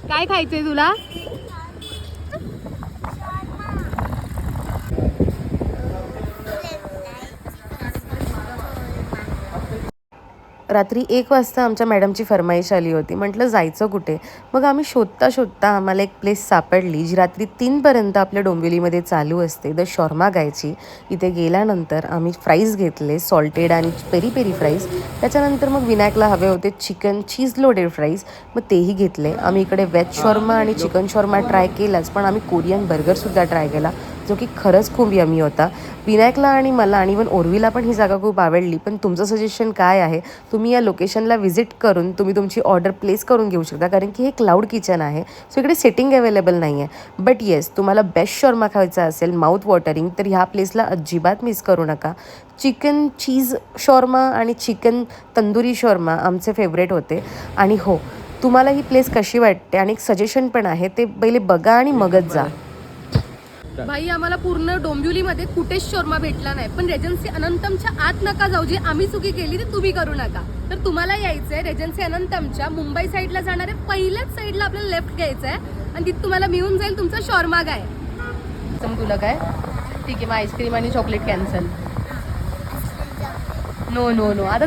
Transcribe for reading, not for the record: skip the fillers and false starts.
काय खायचंय तुला? रात्री 1 वाजता आमच्या मॅडमची फरमाईश आली होती. म्हटलं जायचं कुठे? मग आम्ही शोधता शोधता आम्हाला एक प्लेस सापडली जी रात्री 3पर्यंत आपल्या डोंबिवलीमध्ये चालू असते, द शॉर्मा गायची. इथे गेल्यानंतर आम्ही फ्राईज घेतले, सॉल्टेड आणि पेरी पेरी फ्राईज. त्याच्यानंतर मग विनायकला हवे होते चिकन चीज लोडेड फ्राईज, मग तेही घेतले. आम्ही इकडे व्हेज शॉर्मा आणि चिकन शॉर्मा ट्राय केलाच, पण आम्ही कोरियन बर्गरसुद्धा ट्राय केला, जो की खरंच खूप यमी होता. विनायकला आणि मला आणि इवन ओर्वीला पण ही जागा खूप आवडली. पण तुमचं सजेशन काय आहे? तुम्ही या लोकेशनला व्हिजिट करून तुम्ही तुमची ऑर्डर प्लेस करून घेऊ शकता, कारण की हे क्लाउड किचन आहे, सो इकडे सिटिंग अवेलेबल नाही आहे. बट येस, तुम्हाला बेस्ट शॉर्मा खायचा असेल माउथ वॉटरिंग, तर ह्या प्लेसला अजिबात मिस करू नका. चिकन चीज शॉर्मा आणि चिकन तंदुरी शॉर्मा आमचे फेवरेट होते. आणि हो, तुम्हाला ही प्लेस कशी वाटते आणि एक सजेशन पण आहे, ते पहिले बघा आणि मगच जा. भाई आम्हाला पूर्ण डोंबिवलीमध्ये कुठेच शोरमा भेटला नाही, पण रेजन्सी अनंतमच्या आत नका जाऊ. जी आम्ही चुकी केली ती तुम्ही करू नका. तर तुम्हाला यायचंय रेजन्सी अनंतमच्या मुंबई साईडला जाणारे पहिल्याच साईडला आपल्याला लेफ्ट घ्यायचं आहे आणि तिथे तुम्हाला मिळून जाईल तुमचा शॉर्मा गाय. तुला काय ठीक आहे, मग आईस्क्रीम आणि chocolate cancel. No no no, आता